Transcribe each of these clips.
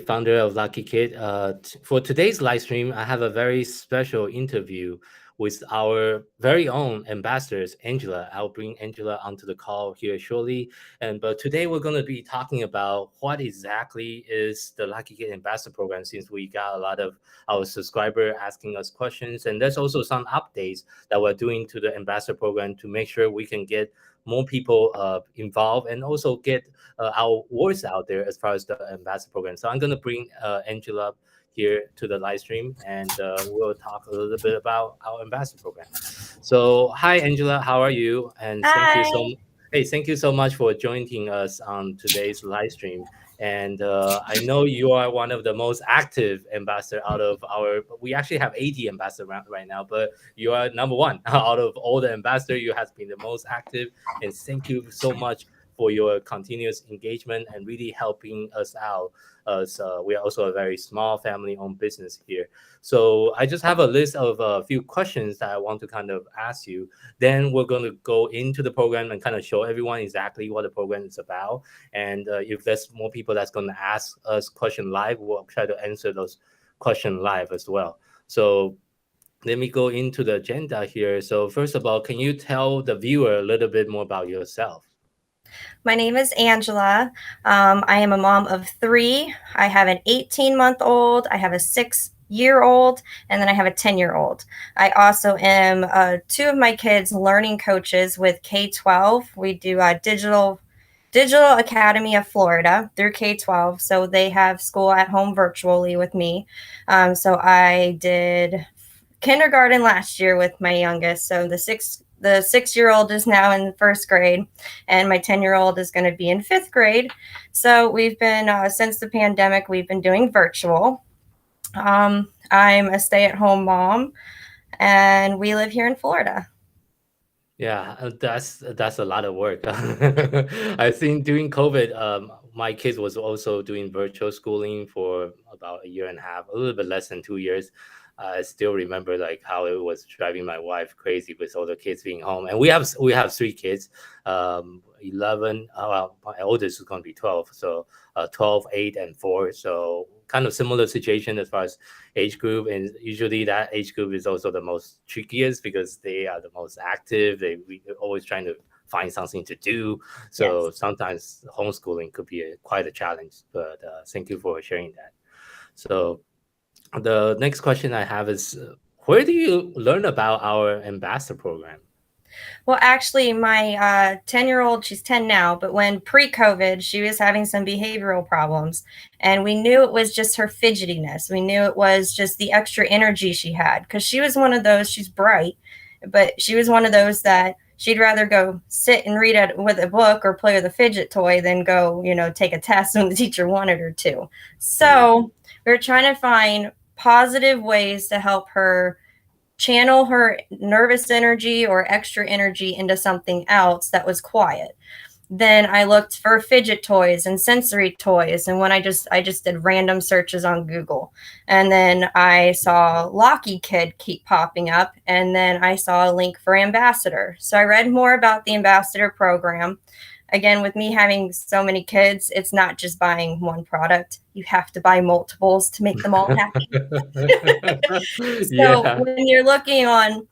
founder of LakiKid. For today's live stream, I have a very special interview with our very own ambassadors, Angela. I'll bring Angela onto the call here shortly. But today we're going to be talking about what exactly is the LakiKid Ambassador program, since we got a lot of our subscriber asking us questions, and there's also some updates that we're doing to the ambassador program to make sure we can get more people involved and also get our words out there as far as the ambassador program. So I'm going to bring Angela here to the live stream, and we'll talk a little bit about our ambassador program. So hi, Angela, how are you? And Hi. thank you so much for joining us on today's live stream. And I know you are one of the most active ambassador out of our. We actually have 80 ambassadors right now, but you are number one out of all the ambassadors. You have been the most active, and thank you so much for your continuous engagement and really helping us out, as we are also a very small family-owned business here. So I just have a list of a few questions that I want to kind of ask you. Then we're going to go into the program and kind of show everyone exactly what the program is about. And if there's more people that's going to ask us question live, we'll try to answer those questions live as well. So let me go into the agenda here. So first of all, can you tell the viewer a little bit more about yourself? My name is Angela. I am a mom of three. I have an 18-month-old, I have a 6-year old, and then I have a 10-year-old. I also am two of my kids' learning coaches with K-12. We do Digital Academy of Florida through K-12. So they have school at home virtually with me. So I did kindergarten last year with my youngest. So the 6-year old is now in first grade, and my 10-year old is going to be in fifth grade. So we've been since the pandemic, we've been doing virtual. I'm a stay-at-home mom, and we live here in Florida. Yeah, that's a lot of work. I think during COVID, my kids was also doing virtual schooling for about a year and a half, a little bit less than 2 years. I still remember like how it was driving my wife crazy with all the kids being home, and we have three kids, 11. Well, my oldest is going to be 12, so 12, 8, and 4. So kind of similar situation as far as age group, and usually that age group is also the most trickiest because they are the most active. We always trying to find something to do, so Yes. sometimes homeschooling could be quite a challenge, but thank you for sharing that. So the next question I have is, where do you learn about our ambassador program? Well, actually, my 10-year old, she's 10 now, but when pre COVID, she was having some behavioral problems. And we knew it was just her fidgetiness. We knew it was just the extra energy she had because she was one of those, she's bright, but she was one of those that she'd rather go sit and read it with a book or play with a fidget toy than go, take a test when the teacher wanted her to. Mm. So we were trying to find positive ways to help her channel her nervous energy or extra energy into something else that was quiet. Then I looked for fidget toys and sensory toys, and when I just did random searches on Google, and then I saw LakiKid keep popping up, and then I saw a link for Ambassador. So I read more about the Ambassador program. Again, with me having so many kids, it's not just buying one product. You have to buy multiples to make them all happy. So Yeah. when you're looking on,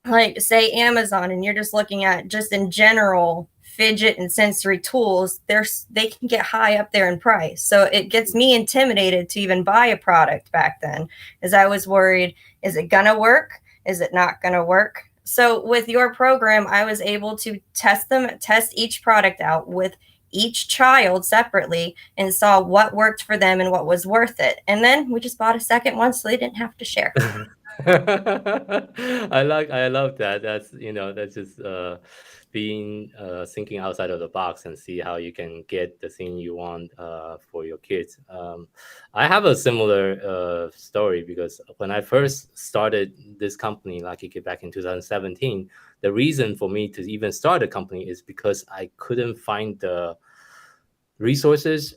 like, say Amazon, and you're just looking at just in general fidget and sensory tools, they can get high up there in price. So it gets me intimidated to even buy a product back then, as I was worried, is it gonna work? Is it not gonna work? So with your program, I was able to test each product out with each child separately and saw what worked for them and what was worth it. And then we just bought a second one so they didn't have to share. I love that. That's just being thinking outside of the box and see how you can get the thing you want for your kids. I have a similar story because when I first started this company, LakiKid, back in 2017, the reason for me to even start a company is because I couldn't find the resources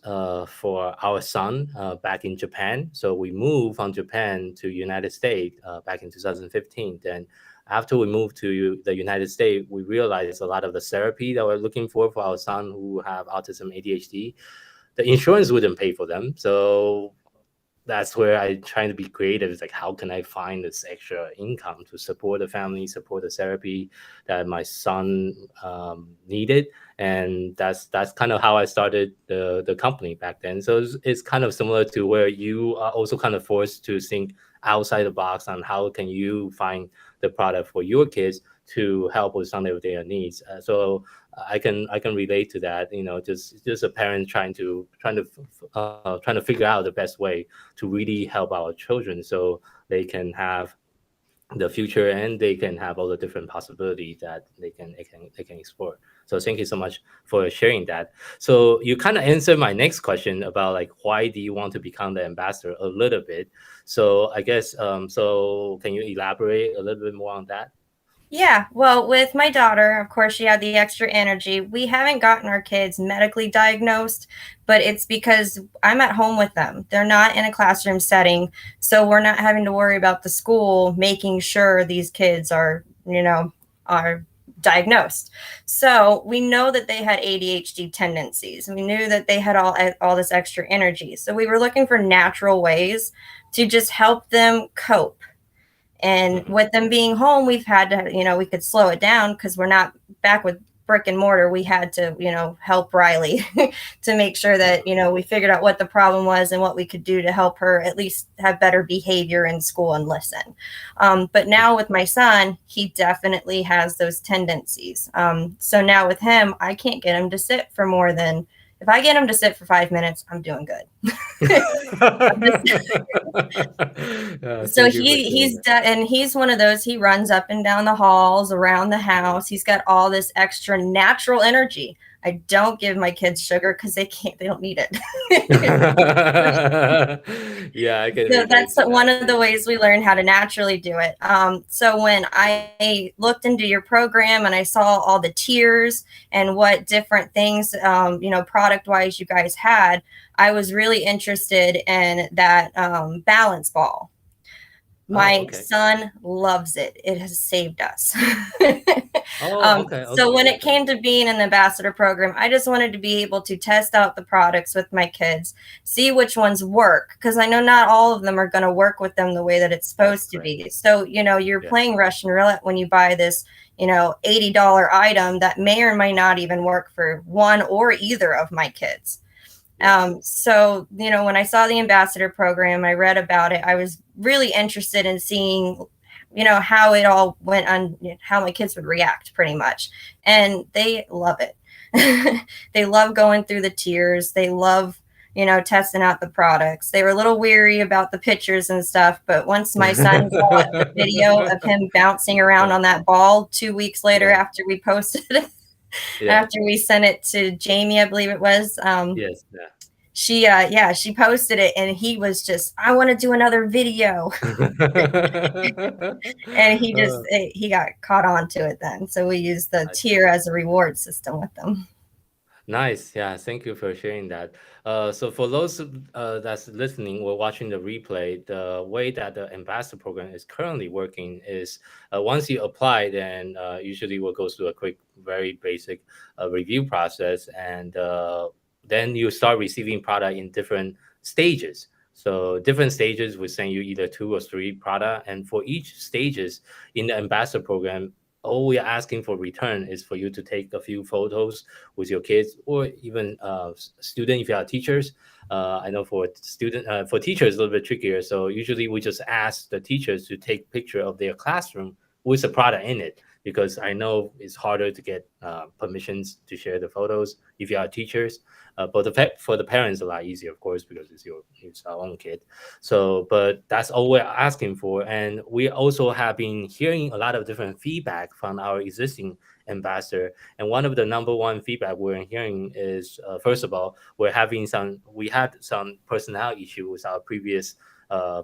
for our son back in Japan. So we moved from Japan to United States back in 2015. Then after we moved to the United States, we realized a lot of the therapy that we're looking for our son who have autism ADHD, the insurance wouldn't pay for them. So that's where I try to be creative. It's like, how can I find this extra income to support the family, support the therapy that my son needed, and that's kind of how I started the company back then. So it's kind of similar to where you are also kind of forced to think outside the box on how can you find the product for your kids to help with some of their needs. So I can relate to that. Just a parent trying to figure out the best way to really help our children so they can have the future and they can have all the different possibilities that they can explore. So thank you so much for sharing that. So you kind of answered my next question about like why do you want to become the ambassador a little bit. So I guess so can you elaborate a little bit more on that? Yeah, well, with my daughter, of course, she had the extra energy. We haven't gotten our kids medically diagnosed, but it's because I'm at home with them. They're not in a classroom setting, so we're not having to worry about the school making sure these kids are diagnosed. So we know that they had ADHD tendencies. We knew that they had all this extra energy. So we were looking for natural ways to just help them cope. And Mhm. with them being home, we've had to, we could slow it down because we're not back with brick and mortar. We had to, help Riley to make sure that, we figured out what the problem was and what we could do to help her at least have better behavior in school and listen. But now with my son, he definitely has those tendencies. So now with him, I can't get him to sit for more than, if I get him to sit for 5 minutes, I'm doing good. So Thank you for sharing that. and he's one of those. He runs up and down the halls around the house. He's got all this extra natural energy. I don't give my kids sugar because they don't need it. Yeah, I can So relate that's to one that. of the ways we learn how to naturally do it. So when I looked into your program and I saw all the tiers and what different things, product wise you guys had, I was really interested in that balance ball. Oh, My okay. son loves it. It has saved us. Oh, okay, So okay, when it okay. came to being an ambassador program, I just wanted to be able to test out the products with my kids, see which ones work, because I know not all of them are going to work with them the way that it's That's supposed to correct. be. So, you're Yeah, playing Russian roulette when you buy this, $80 item that may or may not even work for one or either of my kids. yes. So, when I saw the ambassador program, I read about it. I was really interested in seeing, how it all went on, how my kids would react pretty much. And they love it. They love going through the tiers. They love, testing out the products. They were a little weary about the pictures and stuff, but once my son saw the video of him bouncing around Yeah, on that ball 2 weeks later yeah, after we posted it, yeah. after we sent it to Jamie, I believe it was, Yes, yeah. she posted it and he was just, I want to do another video. And Uh, he got caught on to it then. So we used the I see. tier as a reward system with them. Nice. Yeah, thank you for sharing that. So for those that's listening or watching the replay, the way that the ambassador program is currently working is once you apply, then usually we'll go through a quick, very basic review process, and then you start receiving product in different stages. So different stages will send you either 2 or 3 product, and for each stages in the ambassador program, all we are asking for return is for you to take a few photos with your kids or even student if you are teachers. I know for teachers, a little bit trickier. So usually we just ask the teachers to take picture of their classroom with a product in it because I know it's harder to get permissions to share the photos if you are teachers. But for the parents, a lot easier, of course, because it's our own kid. So, but that's all we're asking for. And we also have been hearing a lot of different feedback from our existing ambassador. And one of the number one feedback we're hearing is, first of all, we had some personnel issue with our previous uh,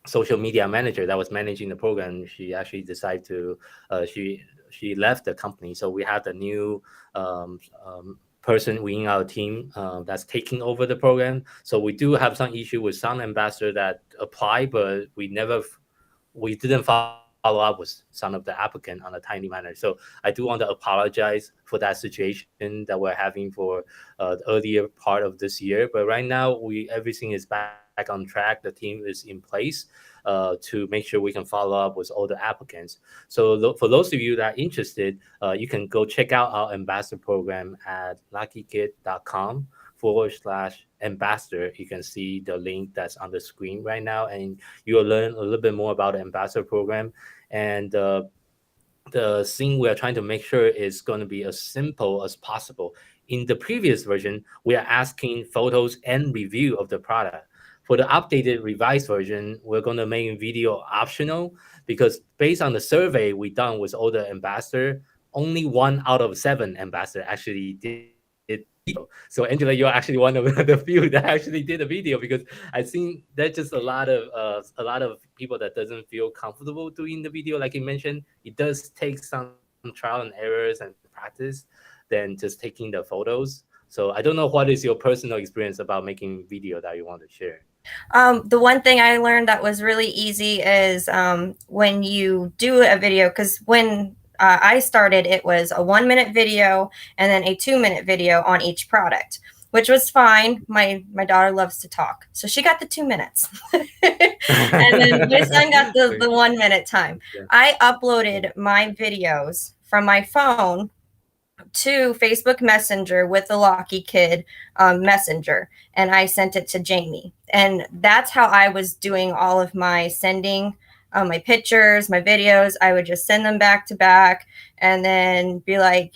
social media manager that was managing the program. She actually decided to, she left the company. So we have a new person within our team that's taking over the program. So we do have some issue with some ambassador that apply, but we didn't follow follow up with some of the applicant on a timely manner. So I do want to apologize for that situation that we're having for the earlier part of this year. But right now, we everything is back on track. The team is in place to make sure we can follow up with all the applicants. So for those of you that are interested, you can go check out our ambassador program at LakiKid.com/ambassador. You can see the link that's on the screen right now, and you will learn a little bit more about the ambassador program. And the thing we are trying to make sure is going to be as simple as possible. In the previous version, we are asking photos and review of the product. For the updated revised version, we're going to make video optional because based on the survey we done with all the ambassador, only 1 out of 7 ambassador actually did video. So Angela, you're actually one of the few that actually did a video because I think there's just a lot of people that doesn't feel comfortable doing the video. Like you mentioned, it does take some trial and errors and practice than just taking the photos. So I don't know what is your personal experience about making video that you want to share. The one thing I learned that was really easy is when you do a video, because when I started, it was a 1 minute video and then a 2 minute video on each product, which was fine. My daughter loves to talk, so she got the 2 minutes, and then my son got the 1 minute time. Yeah. I uploaded my videos from my phone to Facebook Messenger with the LakiKid Messenger, and I sent it to Jamie. And that's how I was doing all of my sending my pictures, my videos. I would just send them back to back and then be like,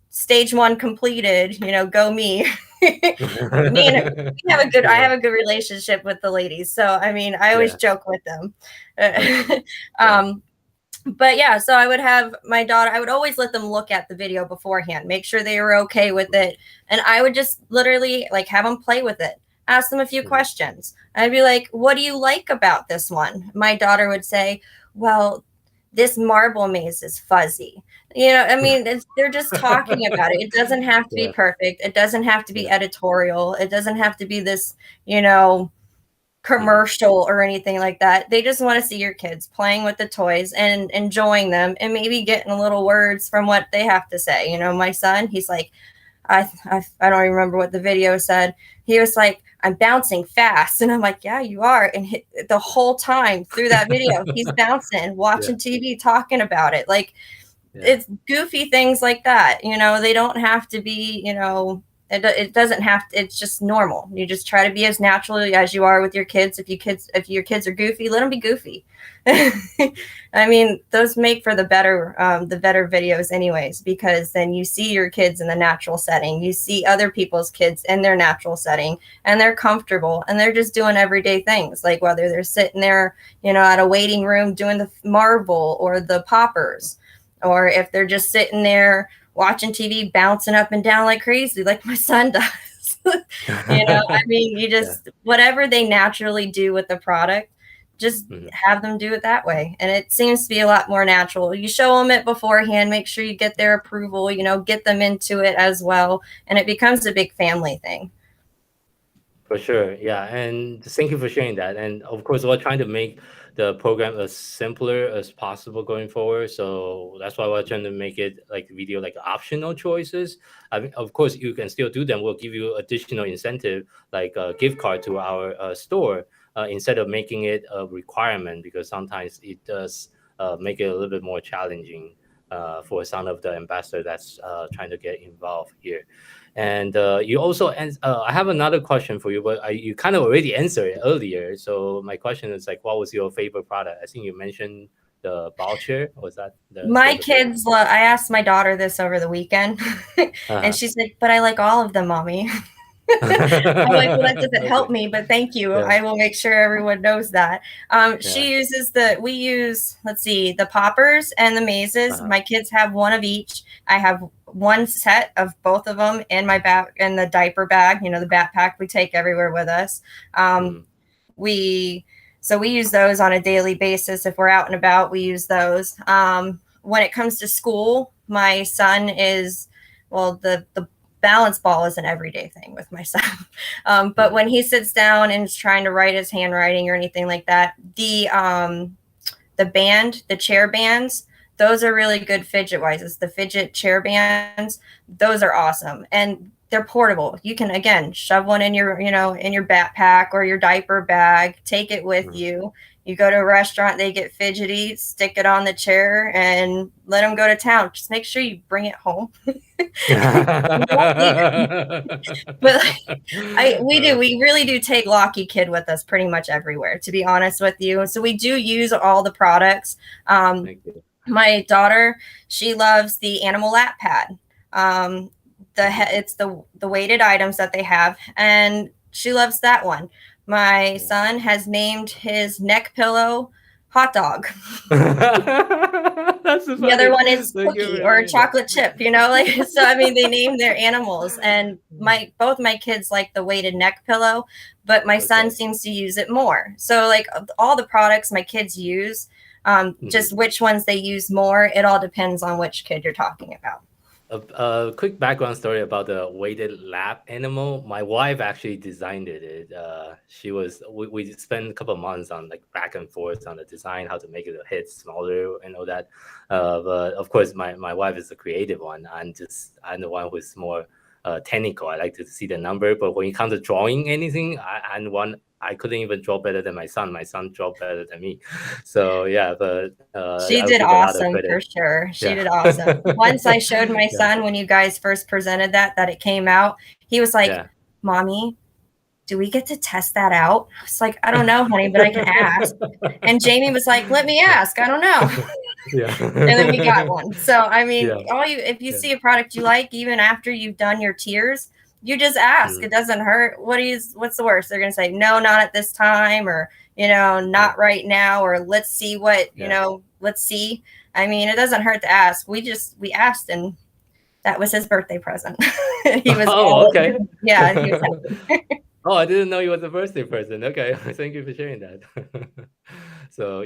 stage 1 completed, go me. Me and we have a good, I have a good relationship with the ladies. So, I mean, I always joke with them. But yeah, so I would have my daughter, I would always let them look at the video beforehand, make sure they were okay with it. And I would just literally like have them play with it, ask them a few questions. I'd be like, what do you like about this one? My daughter would say, well, this marble maze is fuzzy. I mean, they're just talking about it. It doesn't have to be perfect. It doesn't have to be editorial. It doesn't have to be this, commercial or anything like that. They just want to see your kids playing with the toys and enjoying them and maybe getting little words from what they have to say. My son, he's like, I don't remember what the video said. He was like, I'm bouncing fast. And I'm like, yeah, you are. And the whole time through that video, he's bouncing, watching TV, talking about it. Like, it's goofy things like that. They don't have to be, it doesn't have to, it's just normal. You just try to be as natural as you are with your kids. If your kids are goofy, let them be goofy. I mean, those make for the better videos anyways, because then you see your kids in the natural setting. You see other people's kids in their natural setting and they're comfortable and they're just doing everyday things. Like whether they're sitting there, at a waiting room doing the marble or the poppers, or if they're just sitting there watching TV, bouncing up and down like crazy, like my son does. I mean, you just, whatever they naturally do with the product, just have them do it that way. And it seems to be a lot more natural. You show them it beforehand, make sure you get their approval, get them into it as well. And it becomes a big family thing. For sure. Yeah. And thank you for sharing that. And of course, we're trying to make the program as simpler as possible going forward. So that's why we're trying to make it like video, like optional choices. I mean, of course, you can still do them. We'll give you additional incentive, like a gift card to our store, instead of making it a requirement, because sometimes it does make it a little bit more challenging for some of the ambassador that's trying to get involved here. And you also, I have another question for you, but you kind of already answered it earlier. So my question is like, what was your favorite product? I think you mentioned the ball chair. Was that my kids? I asked my daughter this over the weekend, and she's like, "But I like all of them, mommy." I'm like, well, that doesn't help me, but thank you. I will make sure everyone knows that. She uses we use, let's see, the poppers and the mazes. My kids have one of each. I have one set of both of them in my bag, in the diaper bag, the backpack we take everywhere with us. We use those on a daily basis. If we're out and about, we use those. When it comes to school, my son is, well, the balance ball is an everyday thing with my son. But when he sits down and is trying to write his handwriting or anything like that, the the chair bands, those are really good fidget wise. It's the fidget chair bands. Those are awesome. And they're portable. You can, again, shove one in your, in your backpack or your diaper bag, take it with you. You go to a restaurant, they get fidgety, stick it on the chair and let them go to town. Just make sure you bring it home. But we really do take LakiKid with us pretty much everywhere, to be honest with you. So we do use all the products. My daughter, she loves the animal lap pad. It's the weighted items that they have, and she loves that one. My son has named his neck pillow Hot Dog. The other one is Cookie or Chocolate Chip, so I mean, they name their animals, and both my kids like the weighted neck pillow, but my son seems to use it more. So like all the products my kids use, just which ones they use more, it all depends on which kid you're talking about. A quick background story about the weighted lap animal. My wife actually designed it. We spent a couple of months on like back and forth on the design, how to make it a hit smaller and all that. But of course, my wife is the creative one. I'm the one who's more technical. I like to see the number, but when it comes to drawing anything, I couldn't even draw better than my son. My son drew better than me. So yeah, but she did awesome for sure. She did awesome. Once I showed my son when you guys first presented that it came out, he was like, "Mommy, do we get to test that out?" I was like, "I don't know, honey, but I can ask." And Jamie was like, "Let me ask. I don't know." And then we got one. So I mean, if you see a product you like, even after you've done your tiers, you just ask. It doesn't hurt. What's the worst? They're going to say, no, not at this time, or, not right now, or let's see let's see. I mean, it doesn't hurt to ask. We asked, and that was his birthday present. He was, okay. Yeah. He was happy. Oh, I didn't know you was a birthday person. Okay. Thank you for sharing that. So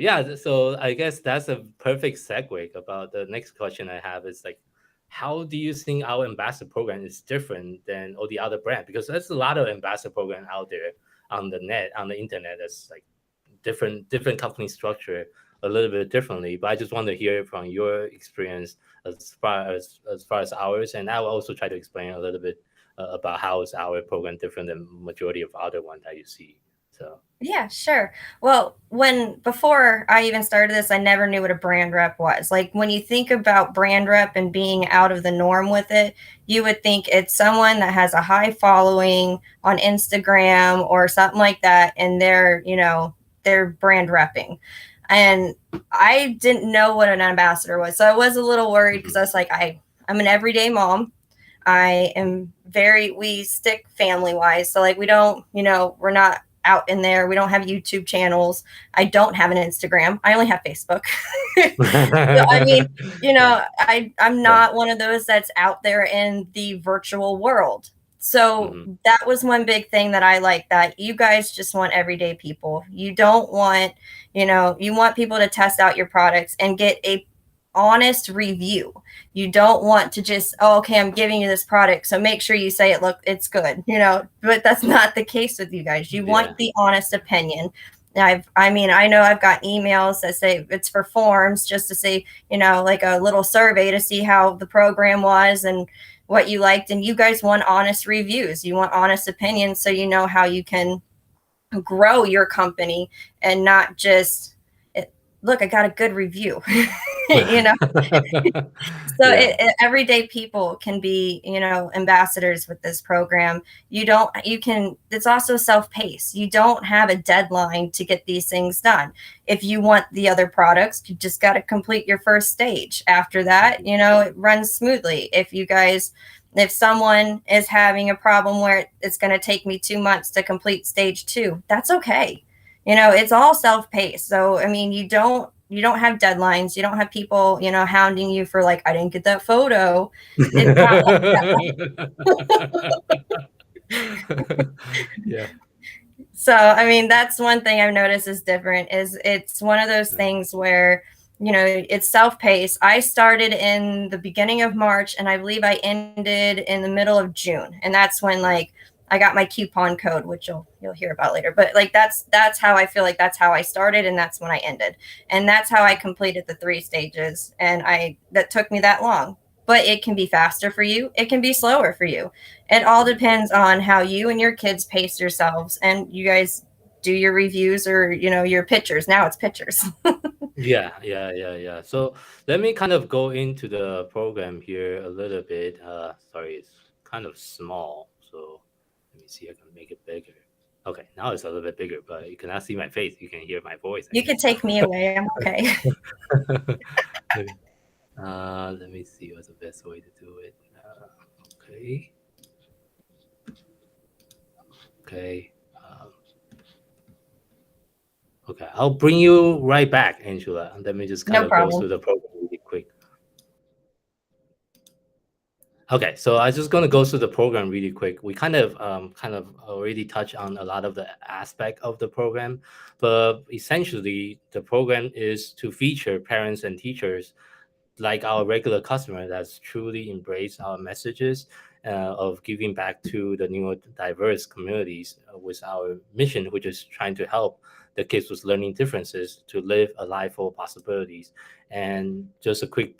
I guess that's a perfect segue about the next question I have is like, how do you think our ambassador program is different than all the other brands? Because there's a lot of ambassador program out there on the internet that's like different company structure a little bit differently. But I just want to hear from your experience as far as ours, and I will also try to explain a little bit about how is our program different than majority of other ones that you see. So yeah, sure. Well, before I even started this, I never knew what a brand rep was. Like when you think about brand rep and being out of the norm with it, you would think it's someone that has a high following on Instagram or something like that, and they're brand repping. And I didn't know what an ambassador was, so I was a little worried because I was like, I'm an everyday mom. We stick family wise, so like we don't, we're not out in there. We don't have YouTube channels. I don't have an Instagram. I only have Facebook. So, I mean, I'm not one of those that's out there in the virtual world. So that was one big thing that I like, that you guys just want everyday people. You don't want, you want people to test out your products and get a honest review. You don't want to just, okay, I'm giving you this product, so make sure you say it's good, but that's not the case with you guys. You want the honest opinion. I know I've got emails that say it's for forms just to say, like a little survey to see how the program was and what you liked. And you guys want honest reviews. You want honest opinions, so you know how you can grow your company and not just, look, I got a good review. Everyday people can be, ambassadors with this program. It's also self-paced. You don't have a deadline to get these things done. If you want the other products, you just got to complete your first stage. After that, it runs smoothly. If someone is having a problem where it's going to take me 2 months to complete stage 2, that's okay. It's all self-paced. So, I mean, you don't have deadlines. You don't have people, hounding you for like, I didn't get that photo. It's not like that. Yeah. So, I mean, that's one thing I've noticed is different, is it's one of those things where, it's self-paced. I started in the beginning of March, and I believe I ended in the middle of June. And that's when, like, I got my coupon code, which you'll hear about later. But like that's how I feel like that's how I started, and that's when I ended, and that's how I completed the 3 stages. And I that took me that long. But it can be faster for you. It can be slower for you. It all depends on how you and your kids pace yourselves, and you guys do your reviews or your pictures. Now it's pictures. Yeah. So let me kind of go into the program here a little bit. Sorry, it's kind of small. So let me see. I can make it bigger. Okay, now it's a little bit bigger, but you cannot see my face. You can hear my voice, I You could guess. take me away. I'm okay. Okay. Let me see what's the best way to do it. Okay. Okay. Okay. I'll bring you right back, Angela. And let me just kind No of go problem. through the program really quick. Okay, so I was just going to go through the program really quick. We kind of already touched on a lot of the aspect of the program, but essentially the program is to feature parents and teachers like our regular customer that's truly embrace our messages of giving back to the neurodiverse communities with our mission, which is trying to help the kids with learning differences to live a life full of possibilities. And just a quick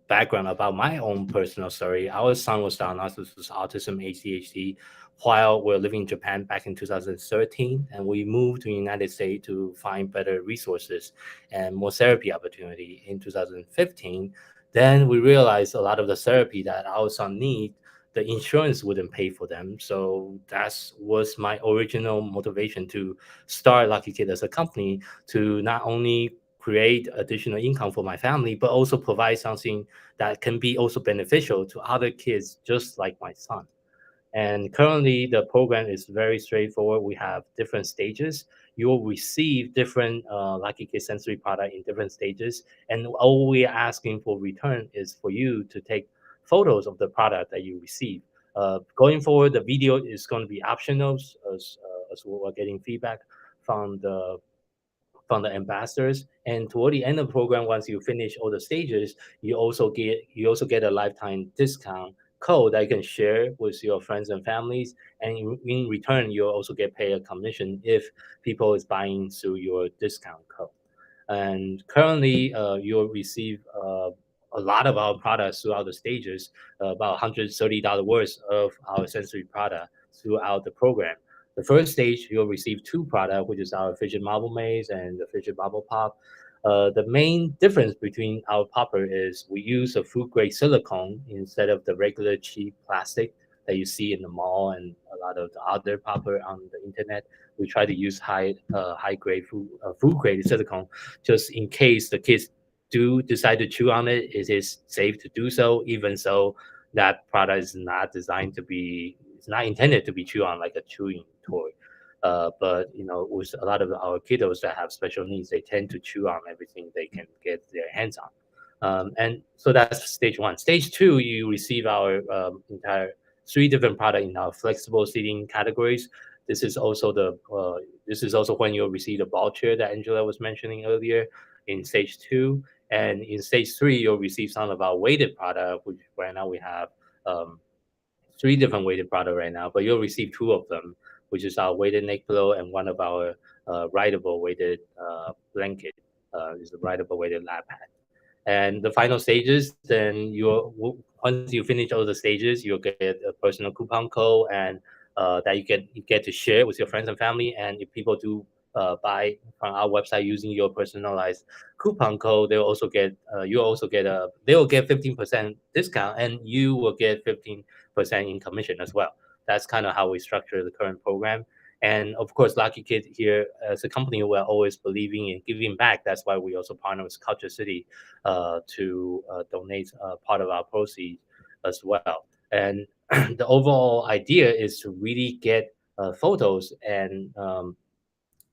background about my own personal story. Our son was diagnosed with autism ADHD while we are living in Japan back in 2013, and we moved to the United States to find better resources and more therapy opportunity in 2015. Then we realized a lot of the therapy that our son need, the insurance wouldn't pay for them. So that was my original motivation to start Lucky Kid as a company, to not only create additional income for my family, but also provide something that can be also beneficial to other kids just like my son. And currently, the program is very straightforward. We have different stages. You will receive different Lucky Kid sensory product in different stages. And all we are asking for return is for you to take photos of the product that you receive. Going forward, the video is going to be optional as we're getting feedback from the ambassadors. And toward the end of the program, once you finish all the stages, you also get a lifetime discount code that you can share with your friends and families. And in return, you'll also get paid a commission if people is buying through your discount code. And currently, you'll receive a lot of our products throughout the stages, about $130 worth of our sensory product throughout the program. The first stage, you'll receive two products, which is our Fidget Marble Maze and the Fidget Bubble Pop. The main difference between our popper is we use a food grade silicone instead of the regular cheap plastic that you see in the mall and a lot of the other popper on the internet. We try to use high grade food grade silicone just in case the kids do decide to chew on it. It is safe to do so, even so that product is not designed to be, it's not intended to be chewed on like a chewing toy. But with a lot of our kiddos that have special needs, they tend to chew on everything they can get their hands on. And so that's stage one. Stage two, you receive our entire three different products in our flexible seating categories. This is also when you'll receive the ball chair that Angela was mentioning earlier in stage two. And in stage three, you'll receive some of our weighted product, which right now we have um, three different weighted product right now, but you'll receive two of them, which is our weighted neck pillow and one of our rideable weighted blanket, is a rideable weighted lap pad. And the final stages, then once you finish all the stages, you'll get a personal coupon code, and that you get to share with your friends and family. And if people do buy from our website using your personalized coupon code, they will get 15% discount, and you will get 15% in commission as well. That's kind of how we structure the current program. And of course, Lucky Kid here as a company, we're always believing in giving back. That's why we also partner with Culture City to donate part of our proceeds as well. And the overall idea is to really get photos and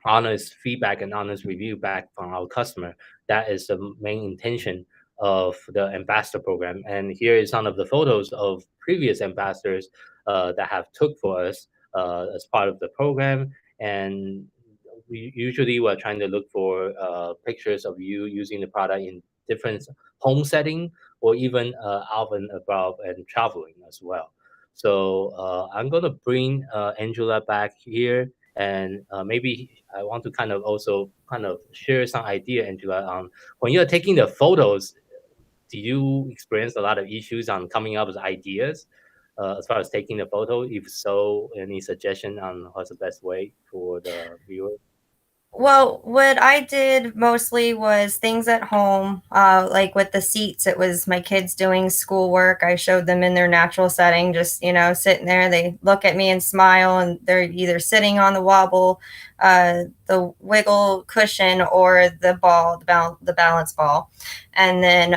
honest feedback and honest review back from our customer. That is the main intention of the ambassador program. And here is some of the photos of previous ambassadors that have took for us as part of the program. And we usually were trying to look for pictures of you using the product in different home setting or even out and about and traveling as well. So I'm gonna bring Angela back here, and maybe I want to kind of also kind of share some idea, Angela, on when you're taking the photos. Do you experience a lot of issues on coming up with ideas as far as taking the photo? If so, any suggestion on what's the best way for the viewer? Well, what I did mostly was things at home, like with the seats. It was my kids doing schoolwork. I showed them in their natural setting, just sitting there. They look at me and smile, and they're either sitting on the wobble, the wiggle cushion, or the ball, the balance ball. And then,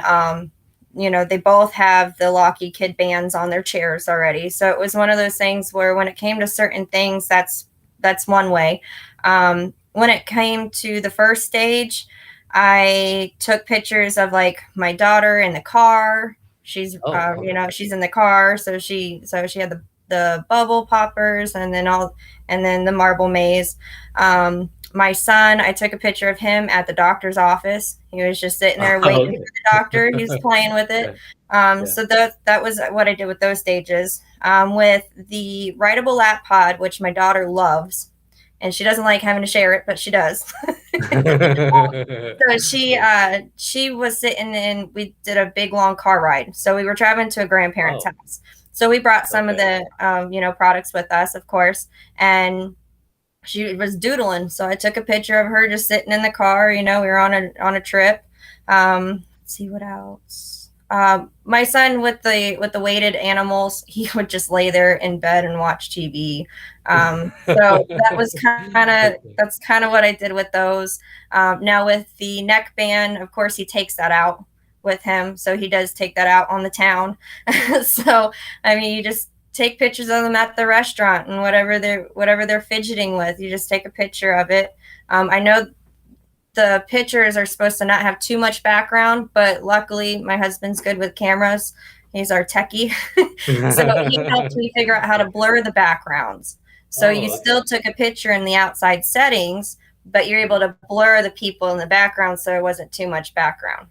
they both have the LakiKid bands on their chairs already. So it was one of those things where when it came to certain things, that's one way. When it came to the first stage, I took pictures of like my daughter in the car. She's Oh, okay. she's in the car, so she had the bubble poppers, and then the marble maze. My son, I took a picture of him at the doctor's office. He was just sitting there waiting for Okay. the doctor. He was playing with it. Yeah, yeah. So that was what I did with those stages. With the rideable lap pod, which my daughter loves, and she doesn't like having to share it, but she does. So Yeah. she was sitting in. We did a big long car ride, so we were traveling to a grandparent's Oh, house. So we brought some of okay. the products with us, of course, and she was doodling. So I took a picture of her just sitting in the car. We were on a trip. Let's see what else. My son with the weighted animals, he would just lay there in bed and watch TV. So that was that's kind of what I did with those. Now with the neck band, of course, he takes that out with him, so he does take that out on the town. So I mean, you just take pictures of them at the restaurant, and whatever they're fidgeting with, you just take a picture of it. I know the pictures are supposed to not have too much background, but luckily my husband's good with cameras. He's our techie. So he helped me figure out how to blur the backgrounds. So you Oh, still okay. took a picture in the outside settings, but you're able to blur the people in the background so there wasn't too much background.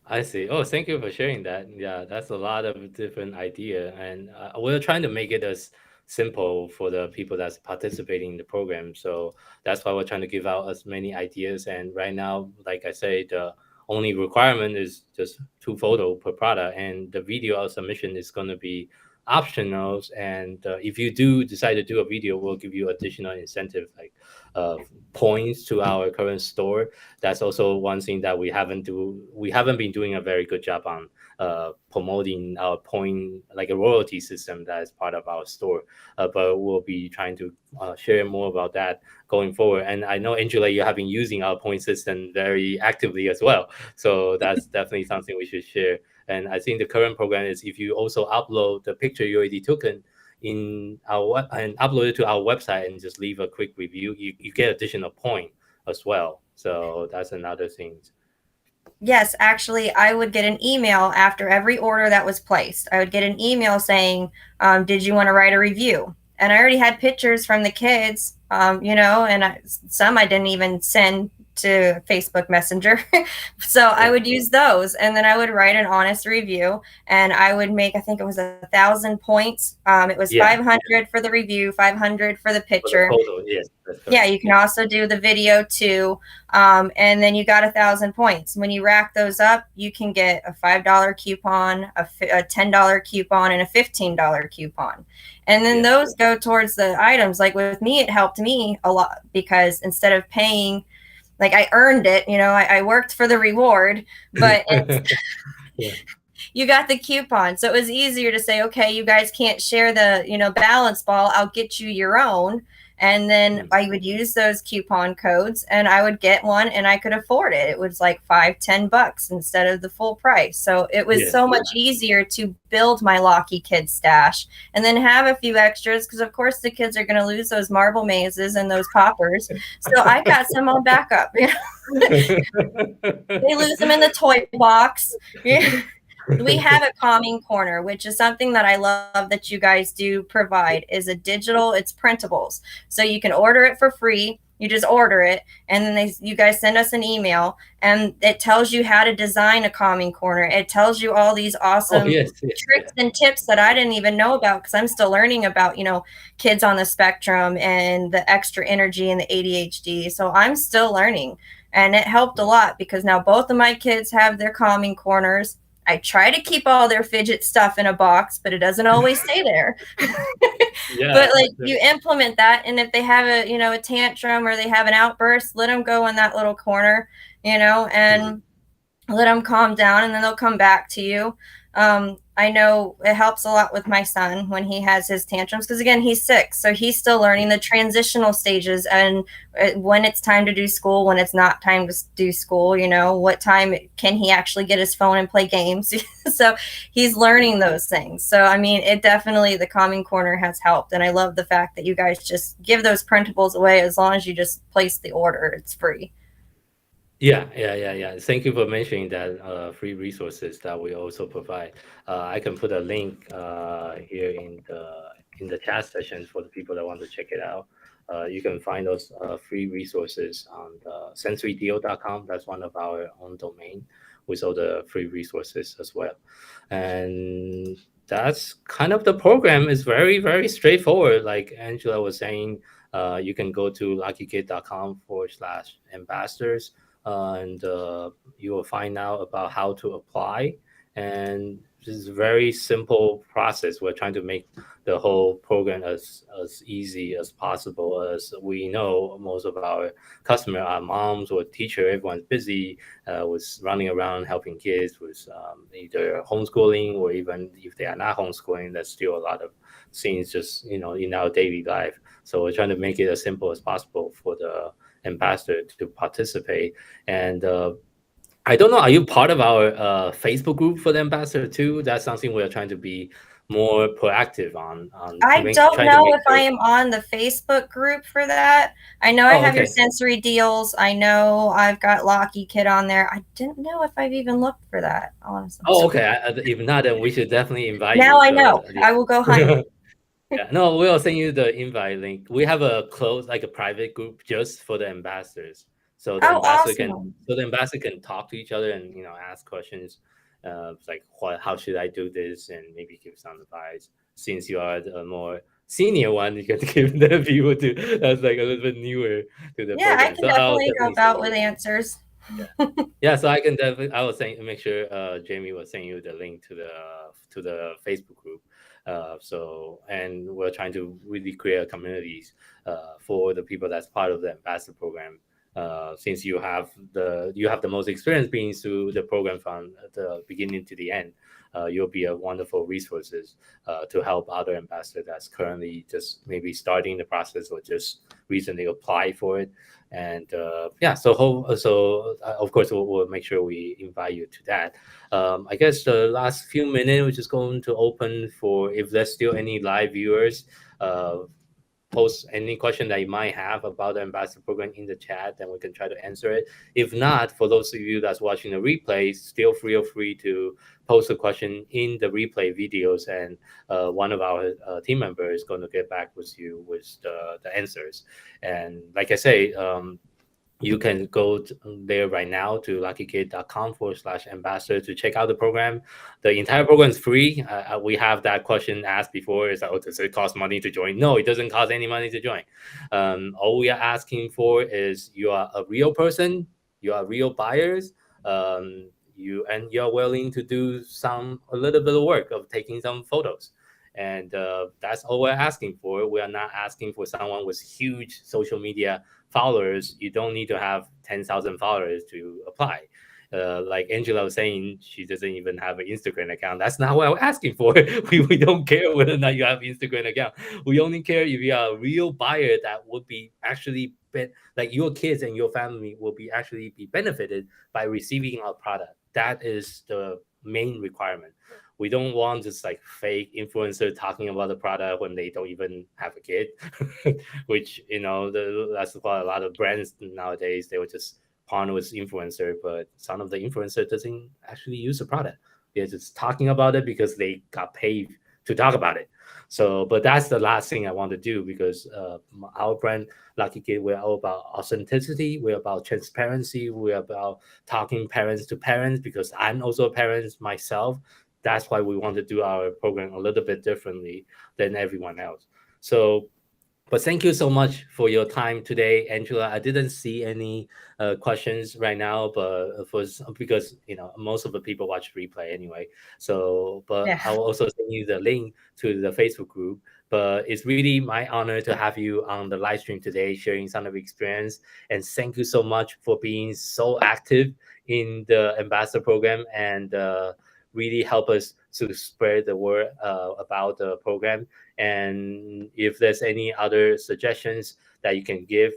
I see. Oh, thank you for sharing that. Yeah, that's a lot of different idea, and we're trying to make it as simple for the people that's participating in the program. So that's why we're trying to give out as many ideas. And right now, like I say, the only requirement is just 2 photo per product, and the video submission is going to be optional. And if you do decide to do a video, we'll give you additional incentive like uh, points to our current store. That's also one thing that we haven't been doing a very good job on promoting our point like a royalty system that is part of our store, but we'll be trying to share more about that going forward. And I know, Angela, you have been using our point system very actively as well, so that's definitely something we should share. And I think the current program is if you also upload the picture you already in our and upload it to our website and just leave a quick review, you get additional point as well. So that's another thing. Yes, actually, I would get an email after every order that was placed. I would get an email saying, "Did you want to write a review?" And I already had pictures from the kids, and some I didn't even send to Facebook Messenger. So I Yeah, would use those, and then I would write an honest review, and I would make, I think it was 1,000 points. It was yeah, 500 for the review, 500 for the for the picture. photo, yes, that's Yeah, correct. you can Yeah, also do the video too. And then you got 1,000 points. When you rack those up, you can get a $5 coupon, a $10 coupon, and a $15 coupon. And then yeah. those go towards the items. Like with me, it helped me a lot because instead of paying, like I earned it, I worked for the reward, but Yeah, you got the coupon. So it was easier to say, okay, you guys can't share the, balance ball. I'll get you your own. And then mm, I would use those coupon codes and I would get one and I could afford it. It was like $5-10 instead of the full price. So it was yes, so much easier to build my LakiKid stash and then have a few extras because of course the kids are going to lose those marble mazes and those poppers. So I got some on backup. They lose them in the toy box. We have a calming corner, which is something that I love that you guys do provide is a digital, it's printables. So you can order it for free. You just order it, and then you guys send us an email, and it tells you how to design a calming corner. It tells you all these Oh awesome yes, yes, tricks and tips that I didn't even know about, because I'm still learning about, kids on the spectrum and the extra energy and the ADHD. So I'm still learning, and it helped a lot because now both of my kids have their calming corners. I try to keep all their fidget stuff in a box, but it doesn't always stay there. yeah. But like, you implement that, and if they have a tantrum or they have an outburst, let them go in that little corner, and let them calm down, and then they'll come back to you. I know it helps a lot with my son when he has his tantrums, because again, he's 6, so he's still learning the transitional stages, and when it's time to do school, when it's not time to do school, what time can he actually get his phone and play games. So he's learning those things. So I mean, it definitely, the calming corner has helped, and I love the fact that you guys just give those printables away. As long as you just place the order, it's free. Yeah. Thank you for mentioning that free resources that we also provide. I can put a link here in the chat session for the people that want to check it out. You can find those free resources on sensorydeal.com. That's one of our own domain with all the free resources as well. And that's kind of the program. Is very, very straightforward. Like Angela was saying, you can go to LakiKid.com/ambassadors, and you will find out about how to apply. And this is a very simple process. We're trying to make the whole program as easy as possible. As we know, most of our customers are moms or teacher. Everyone's busy with running around helping kids with either homeschooling, or even if they are not homeschooling, there's still a lot of things just in our daily life. So we're trying to make it as simple as possible for the ambassador to participate. And I don't know, are you part of our Facebook group for the ambassador too? That's something we're trying to be more proactive on I don't trying to know make if I am on the Facebook group for that. I know I Oh, have your okay. sensory deals. I know I've got LakiKid on there. I didn't know if I've even looked for that, honestly. Oh, okay. If not, then we should definitely invite Now you. I So know. I will go hunt. yeah, no, we'll send you the invite link. We have a close, like a private group just for the ambassadors. So Oh, awesome. the ambassador can talk to each other and ask questions, like how should I do this, and maybe give some advice. Since you are the more senior one, you can give the people to that's like a little bit newer to the Yeah, I program. can So I'll definitely definitely help send out you with the link. answers. Yeah. Yeah, so I can definitely. I will make sure Jamie will send you the link to the Facebook group. So, and we're trying to really create a communities for the people that's part of the ambassador program. Since you have the most experience being through the program from the beginning to the end, you'll be a wonderful resources to help other ambassadors that's currently just maybe starting the process or just recently apply for it. And yeah, so of course we'll make sure we invite you to that. I guess the last few minutes we're just going to open for if there's still any live viewers. Post any question that you might have about the ambassador program in the chat, and we can try to answer it. If not, for those of you that's watching the replay, still feel free to post a question in the replay videos, and one of our team members is going to get back with you with the answers. And like I say, you can go there right now to lakikid.com/ambassador to check out the program. The entire program is free. We have that question asked before. Is that, does it cost money to join? No, it doesn't cost any money to join. All we are asking for is you are a real person, you are real buyers, you're willing to do a little bit of work of taking some photos. And that's all we're asking for. We are not asking for someone with huge social media followers. You don't need to have 10,000 followers to apply. Like Angela was saying, she doesn't even have an Instagram account. That's not what we're asking for. We don't care whether or not you have an Instagram account. We only care if you are a real buyer that would be actually like your kids and your family will be actually be benefited by receiving our product. That is the main requirement. We don't want just like fake influencer talking about the product when they don't even have a kid, which that's why a lot of brands nowadays they would just partner with influencer, but some of the influencer doesn't actually use the product. They're just talking about it because they got paid to talk about it. So, but that's the last thing I want to do because our brand, Lucky Kid, we're all about authenticity. We're about transparency. We're about talking parents to parents because I'm also a parent myself. That's why we want to do our program a little bit differently than everyone else. So, but thank you so much for your time today, Angela. I didn't see any questions right now, but because most of the people watch replay anyway. So, but Yeah. I will also send you the link to the Facebook group. But it's really my honor to have you on the live stream today, sharing some of the experience. And thank you so much for being so active in the ambassador program and really help us to spread the word about the program. And if there's any other suggestions that you can give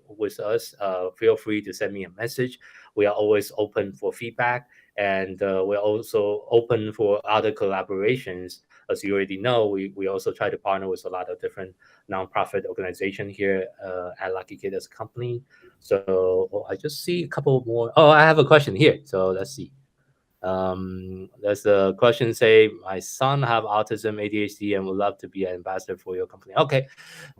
with us, feel free to send me a message. We are always open for feedback, and we're also open for other collaborations. As you already know, we also try to partner with a lot of different nonprofit organizations here at Lucky Kid as a company. So I just see a couple more. Oh, I have a question here. So let's see. There's a question say, my son have autism, ADHD, and would love to be an ambassador for your company. Okay,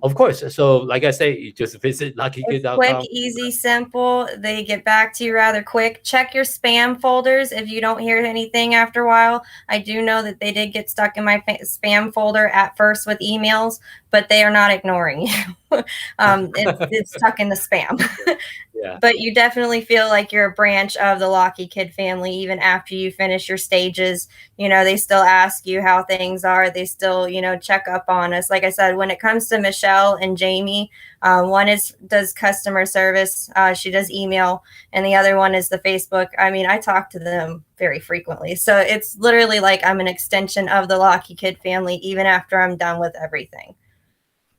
of course. So like I say, you just visit It's quick, luckykid.com. easy, simple. They get back to you rather quick. Check your spam folders if you don't hear anything after a while. I do know that they did get stuck in my spam folder at first with emails, but they are not ignoring you. It's stuck in the spam. Yeah. But you definitely feel like you're a branch of the LakiKid family even after you finish your stages. They still ask you how things are. They still, check up on us. Like I said, when it comes to Michelle and Jamie, one does customer service. She does email, and the other one is the Facebook. I mean, I talk to them very frequently. So it's literally like I'm an extension of the LakiKid family even after I'm done with everything.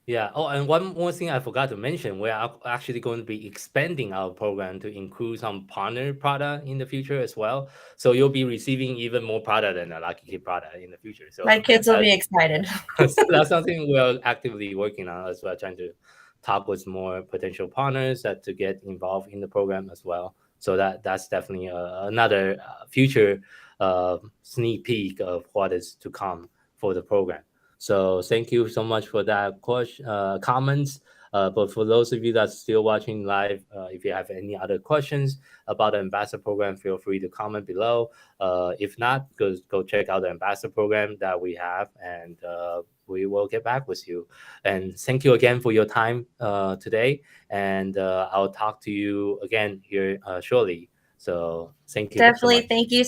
Yeah. Oh, and one more thing I forgot to mention, we are actually going to be expanding our program to include some partner product in the future as well. So you'll be receiving even more product than a Lucky Kid product in the future. So My kids will be excited. so that's something we're actively working on as well, trying to talk with more potential partners that to get involved in the program as well. So that's definitely another future sneak peek of what is to come for the program. So thank you so much for that question, comments. But for those of you that's still watching live, if you have any other questions about the ambassador program, feel free to comment below. If not, go check out the ambassador program that we have, and we will get back with you. And thank you again for your time today. And I'll talk to you again here shortly. So thank you so Definitely. much. Thank you